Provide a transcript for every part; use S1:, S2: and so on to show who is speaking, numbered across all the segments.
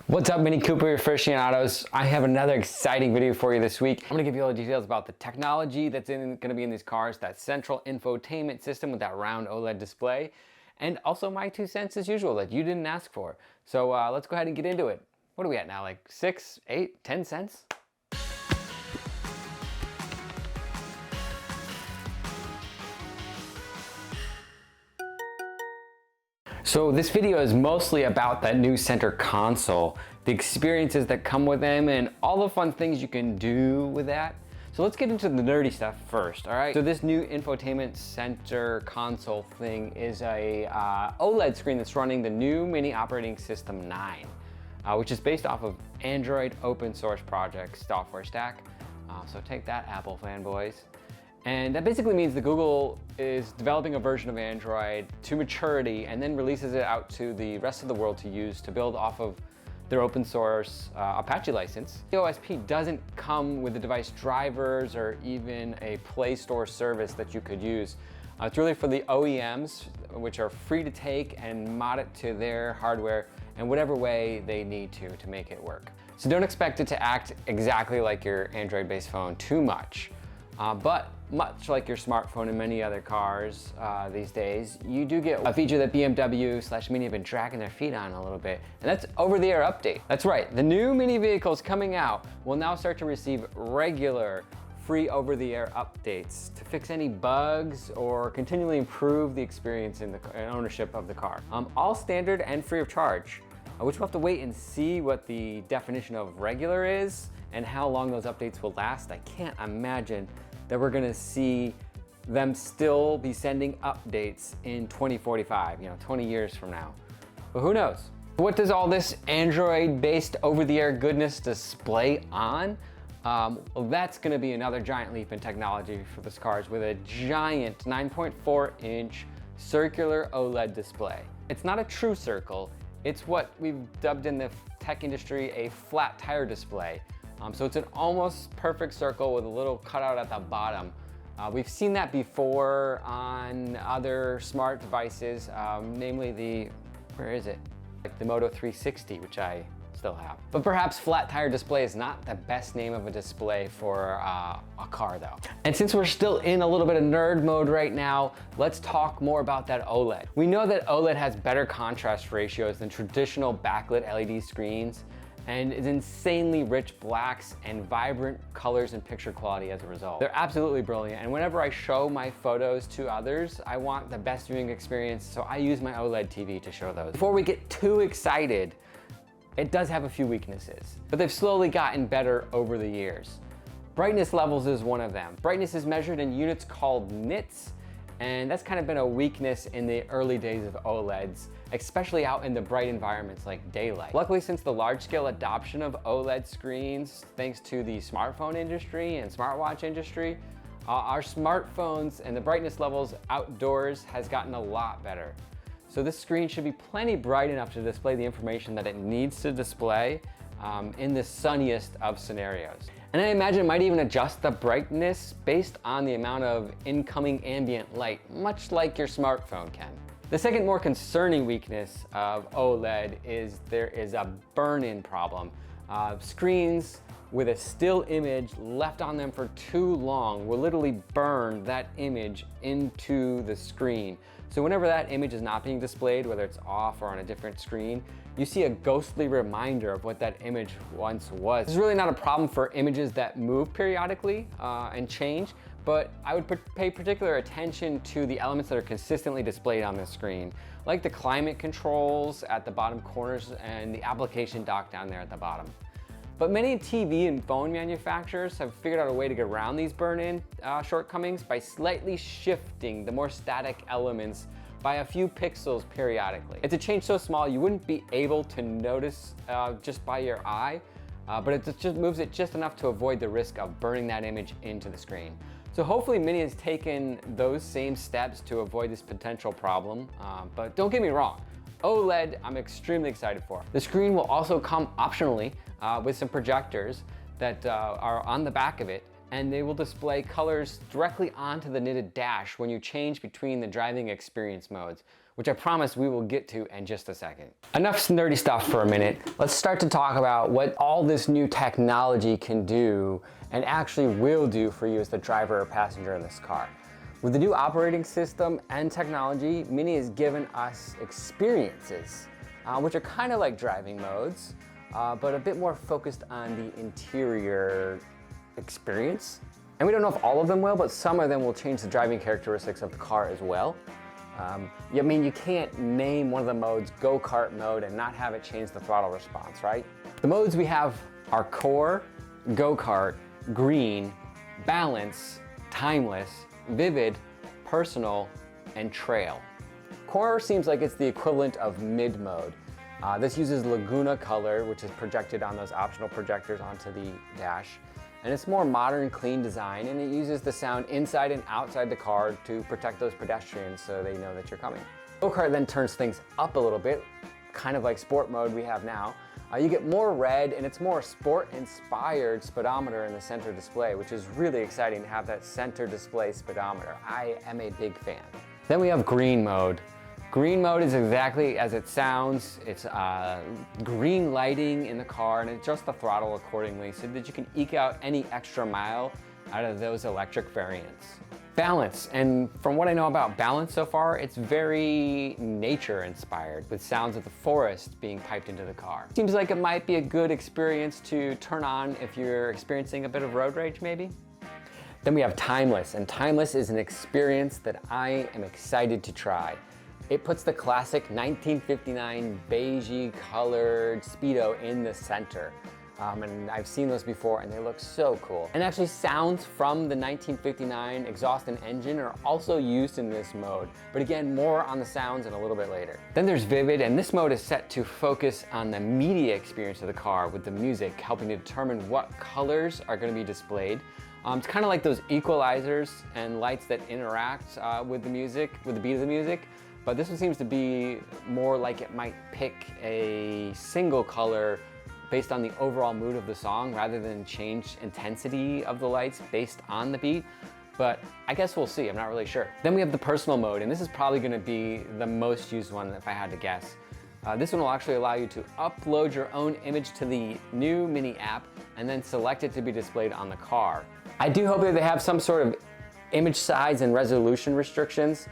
S1: What's up, Mini Cooper aficionados? I have another exciting video for you this week. I'm gonna give you all the details about the technology that's gonna be in these cars, that central infotainment system with that round OLED display, and also my 2 cents as usual that you didn't ask for. So let's go ahead and get into it. What are we at now, like 6, 8, 10 cents? So this video is mostly about that new center console, the experiences that come with them, and all the fun things you can do with that. So let's get into the nerdy stuff first, all right? So this new infotainment center console thing is a OLED screen that's running the new Mini Operating System 9, which is based off of Android open source project software stack. So take that, Apple fanboys. And that basically means that Google is developing a version of Android to maturity and then releases it out to the rest of the world to use to build off of their open source Apache license. The OSP doesn't come with the device drivers or even a Play Store service that you could use. It's really for the OEMs, which are free to take and mod it to their hardware in whatever way they need to make it work. So don't expect it to act exactly like your Android-based phone too much. But much like your smartphone and many other cars these days, you do get a feature that BMW/Mini have been dragging their feet on a little bit, and that's over-the-air update. That's right, the new Mini vehicles coming out will now start to receive regular free over-the-air updates to fix any bugs or continually improve the experience in ownership of the car. All standard and free of charge, which we'll have to wait and see what the definition of regular is and how long those updates will last. I can't imagine that we're gonna see them still be sending updates in 2045, 20 years from now. But who knows? What does all this Android-based over-the-air goodness display on? Well, that's gonna be another giant leap in technology for this cars with a giant 9.4-inch circular OLED display. It's not a true circle, it's what we've dubbed in the tech industry a flat tire display. So it's an almost perfect circle with a little cutout at the bottom. We've seen that before on other smart devices, namely where is it? Like the Moto 360, which I still have. But perhaps flat tire display is not the best name of a display for a car though. And since we're still in a little bit of nerd mode right now, let's talk more about that OLED. We know that OLED has better contrast ratios than traditional backlit LED screens, and is insanely rich blacks and vibrant colors and picture quality as a result. They're absolutely brilliant, and whenever I show my photos to others, I want the best viewing experience, so I use my OLED TV to show those. Before we get too excited, it does have a few weaknesses, but they've slowly gotten better over the years. Brightness levels is one of them. Brightness is measured in units called nits, and that's kind of been a weakness in the early days of OLEDs, especially out in the bright environments like daylight. Luckily, since the large-scale adoption of OLED screens, thanks to the smartphone industry and smartwatch industry, our smartphones and the brightness levels outdoors has gotten a lot better. So this screen should be plenty bright enough to display the information that it needs to display in the sunniest of scenarios. And I imagine it might even adjust the brightness based on the amount of incoming ambient light, much like your smartphone can. The second more concerning weakness of OLED is there is a burn-in problem. Screens with a still image left on them for too long will literally burn that image into the screen. So whenever that image is not being displayed, whether it's off or on a different screen, you see a ghostly reminder of what that image once was. This is really not a problem for images that move periodically and change, but I would pay particular attention to the elements that are consistently displayed on the screen, like the climate controls at the bottom corners and the application dock down there at the bottom. But many TV and phone manufacturers have figured out a way to get around these burn-in shortcomings by slightly shifting the more static elements by a few pixels periodically. It's a change so small you wouldn't be able to notice just by your eye, but it just moves it just enough to avoid the risk of burning that image into the screen. So hopefully Mini has taken those same steps to avoid this potential problem, but don't get me wrong, OLED I'm extremely excited for. The screen will also come optionally with some projectors that are on the back of it and they will display colors directly onto the knitted dash when you change between the driving experience modes, which I promise we will get to in just a second. Enough nerdy stuff for a minute. Let's start to talk about what all this new technology can do and actually will do for you as the driver or passenger in this car. With the new operating system and technology, Mini has given us experiences, which are kind of like driving modes, but a bit more focused on the interior experience. And we don't know if all of them will, but some of them will change the driving characteristics of the car as well. I mean, you can't name one of the modes go-kart mode and not have it change the throttle response, right? The modes we have are Core, Go-Kart, Green, Balance, Timeless, Vivid, Personal, and Trail. Core seems like it's the equivalent of mid mode. This uses Laguna color, which is projected on those optional projectors onto the dash. And it's more modern, clean design, and it uses the sound inside and outside the car to protect those pedestrians so they know that you're coming. Go-Kart then turns things up a little bit, kind of like sport mode we have now. You get more red, and it's more sport-inspired speedometer in the center display, which is really exciting to have that center display speedometer. I am a big fan. Then we have Green mode. Green mode is exactly as it sounds. It's green lighting in the car, and it adjusts the throttle accordingly so that you can eke out any extra mile out of those electric variants. Balance, and from what I know about Balance so far, it's very nature inspired with sounds of the forest being piped into the car. Seems like it might be a good experience to turn on if you're experiencing a bit of road rage maybe. Then we have Timeless, and Timeless is an experience that I am excited to try. It puts the classic 1959 beigey colored Speedo in the center. And I've seen those before and they look so cool. And actually sounds from the 1959 exhaust and engine are also used in this mode. But again, more on the sounds and a little bit later. Then there's Vivid, and this mode is set to focus on the media experience of the car with the music, helping to determine what colors are going to be displayed. It's kind of like those equalizers and lights that interact with the music, with the beat of the music. But this one seems to be more like it might pick a single color based on the overall mood of the song rather than change intensity of the lights based on the beat. But I guess we'll see, I'm not really sure. Then we have the Personal mode, and this is probably gonna be the most used one if I had to guess. This one will actually allow you to upload your own image to the new Mini app and then select it to be displayed on the car. I do hope that they have some sort of image size and resolution restrictions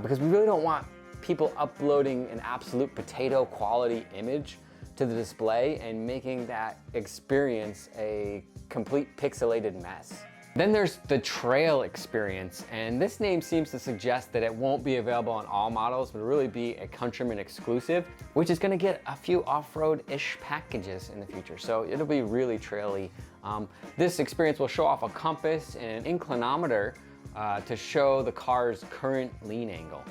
S1: because we really don't want people uploading an absolute potato quality image to the display and making that experience a complete pixelated mess. Then there's the Trail experience, and this name seems to suggest that it won't be available on all models, but really be a Countryman exclusive, which is gonna get a few off-road-ish packages in the future, so it'll be really traily. This experience will show off a compass and an inclinometer to show the car's current lean angle.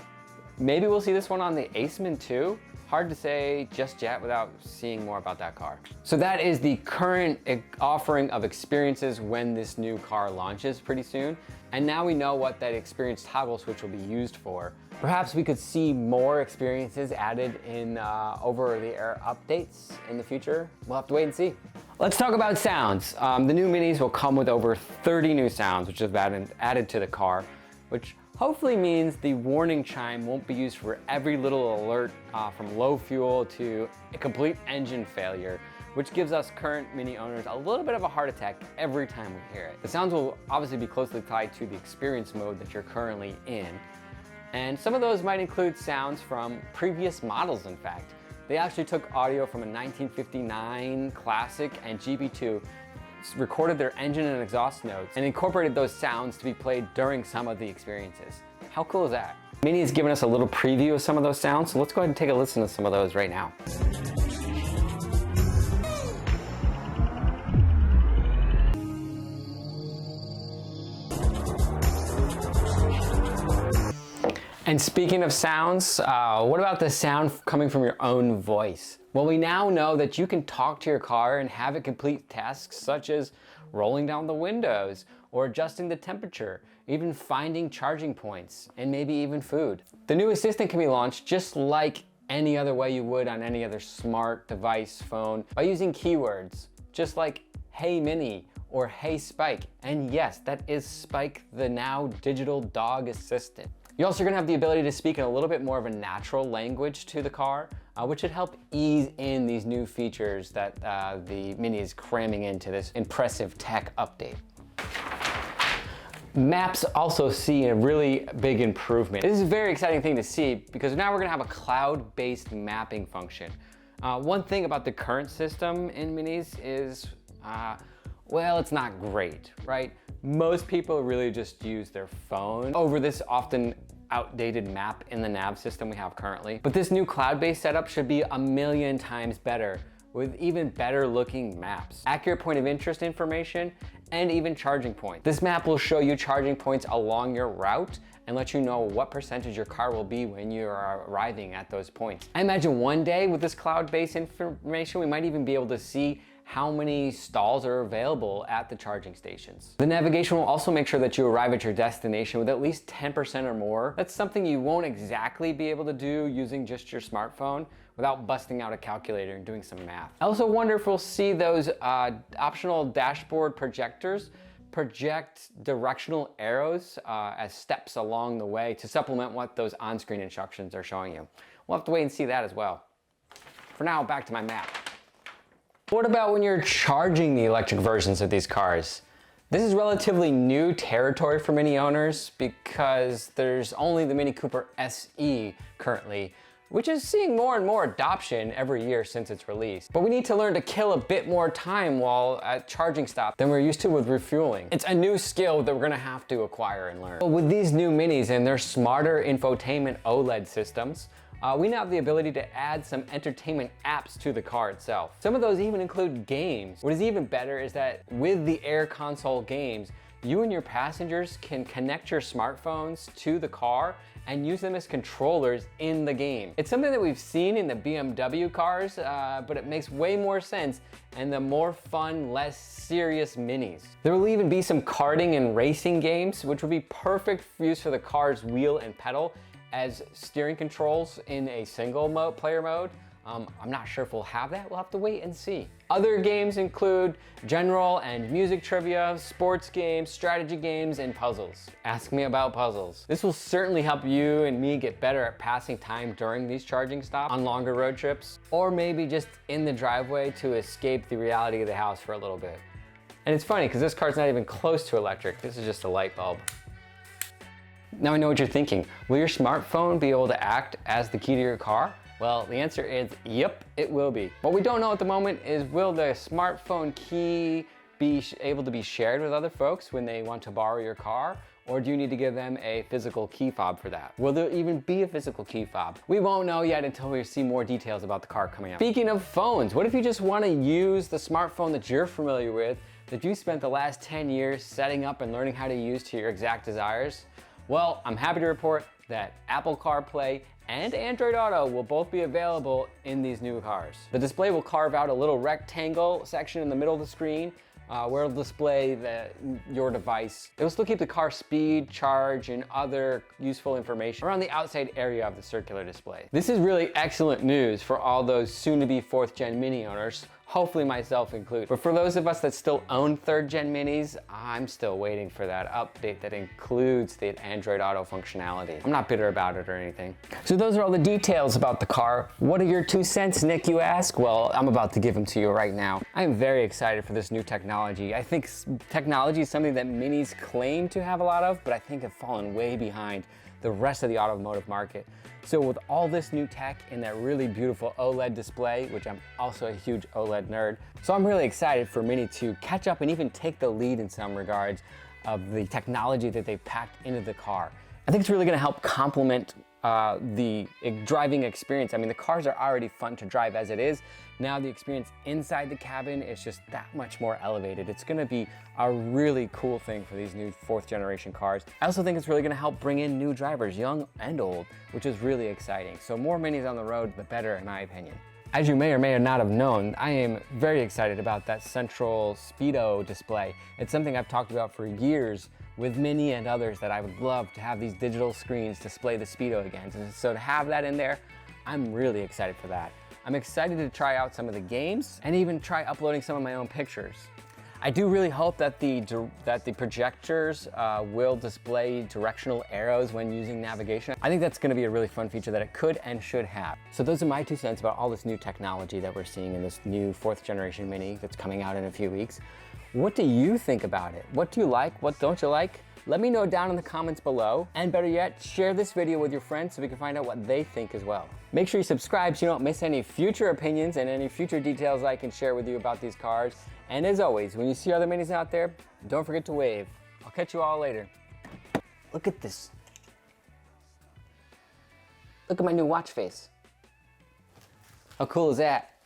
S1: Maybe we'll see this one on the Aceman too. Hard to say just yet without seeing more about that car. So that is the current offering of experiences when this new car launches pretty soon. And now we know what that experience toggle switch will be used for. Perhaps we could see more experiences added in over-the-air updates in the future. We'll have to wait and see. Let's talk about sounds. The new Minis will come with over 30 new sounds, which have been added to the car, which hopefully means the warning chime won't be used for every little alert from low fuel to a complete engine failure, which gives us current Mini owners a little bit of a heart attack every time we hear it. The sounds will obviously be closely tied to the experience mode that you're currently in. And some of those might include sounds from previous models, in fact. They actually took audio from a 1959 Classic and GB2, recorded their engine and exhaust notes, and incorporated those sounds to be played during some of the experiences. How cool is that? Mini has given us a little preview of some of those sounds, so let's go ahead and take a listen to some of those right now. And speaking of sounds, what about the sound coming from your own voice? Well, we now know that you can talk to your car and have it complete tasks such as rolling down the windows or adjusting the temperature, even finding charging points, and maybe even food. The new assistant can be launched just like any other way you would on any other smart device phone by using keywords, just like "Hey Mini" or Hey Spike. And yes, that is Spike, the now digital dog assistant. You're also gonna have the ability to speak in a little bit more of a natural language to the car, which should help ease in these new features that the Mini is cramming into this impressive tech update. Maps also see a really big improvement. This is a very exciting thing to see because now we're gonna have a cloud-based mapping function. One thing about the current system in Minis is, well, it's not great, right? Most people really just use their phone over this often outdated map in the nav system we have currently. But this new cloud-based setup should be a million times better with even better looking maps, accurate point of interest information, and even charging points. This map will show you charging points along your route and let you know what percentage your car will be when you are arriving at those points. I imagine one day with this cloud-based information, we might even be able to see how many stalls are available at the charging stations. The navigation will also make sure that you arrive at your destination with at least 10% or more. That's something you won't exactly be able to do using just your smartphone without busting out a calculator and doing some math. I also wonder if we'll see those optional dashboard projectors project directional arrows as steps along the way to supplement what those on-screen instructions are showing you. We'll have to wait and see that as well. For now, back to my map. What about when you're charging the electric versions of these cars? This is relatively new territory for Mini owners because there's only the Mini Cooper SE currently, which is seeing more and more adoption every year since its release. But we need to learn to kill a bit more time while at charging stop than we're used to with refueling. It's a new skill that we're gonna have to acquire and learn. But with these new Minis and their smarter infotainment OLED systems, we now have the ability to add some entertainment apps to the car itself. Some of those even include games. What is even better is that with the Air Console games, you and your passengers can connect your smartphones to the car and use them as controllers in the game. It's something that we've seen in the BMW cars, but it makes way more sense in the more fun, less serious Minis. There will even be some karting and racing games, which would be perfect use for the car's wheel and pedal as steering controls in a single player mode. I'm not sure if we'll have that. We'll have to wait and see. Other games include general and music trivia, sports games, strategy games, and puzzles. Ask me about puzzles. This will certainly help you and me get better at passing time during these charging stops on longer road trips, or maybe just in the driveway to escape the reality of the house for a little bit. And it's funny because this car's not even close to electric. This is just a light bulb. Now I know what you're thinking. Will your smartphone be able to act as the key to your car? Well, the answer is yep, it will be. What we don't know at the moment is, will the smartphone key be able to be shared with other folks when they want to borrow your car? Or do you need to give them a physical key fob for that? Will there even be a physical key fob? We won't know yet until we see more details about the car coming out. Speaking of phones, what if you just want to use the smartphone that you're familiar with, that you spent the last 10 years setting up and learning how to use to your exact desires? Well, I'm happy to report that Apple CarPlay and Android Auto will both be available in these new cars. The display will carve out a little rectangle section in the middle of the screen where it'll display your device. It will still keep the car speed, charge, and other useful information around the outside area of the circular display. This is really excellent news for all those soon-to-be 4th Gen Mini owners, hopefully myself included. But for those of us that still own 3rd Gen Minis, I'm still waiting for that update that includes the Android Auto functionality. I'm not bitter about it or anything. So those are all the details about the car. What are your 2 cents, Nick, you ask? Well, I'm about to give them to you right now. I'm very excited for this new technology. I think technology is something that Minis claim to have a lot of, but I think have fallen way behind the rest of the automotive market. So with all this new tech and that really beautiful OLED display, which I'm also a huge OLED nerd, so I'm really excited for Mini to catch up and even take the lead in some regards of the technology that they've packed into the car. I think it's really gonna help complement the driving experience. I mean, the cars are already fun to drive as it is. Now the experience inside the cabin is just that much more elevated. It's gonna be a really cool thing for these new 4th generation cars. I also think it's really gonna help bring in new drivers, young and old, which is really exciting. So more Minis on the road, the better in my opinion. As you may or may not have known, I am very excited about that central speedo display. It's something I've talked about for years with Mini and others, that I would love to have these digital screens display the speedo again. And so to have that in there, I'm really excited for that. I'm excited to try out some of the games and even try uploading some of my own pictures. I do really hope that the projectors will display directional arrows when using navigation. I think that's going to be a really fun feature that it could and should have. So those are my 2 cents about all this new technology that we're seeing in this new 4th generation Mini that's coming out in a few weeks. What do you think about it? What do you like? What don't you like? Let me know down in the comments below. And better yet, share this video with your friends so we can find out what they think as well. Make sure you subscribe so you don't miss any future opinions and any future details I can share with you about these cars. And as always, when you see other Minis out there, don't forget to wave. I'll catch you all later. Look at this. Look at my new watch face. How cool is that?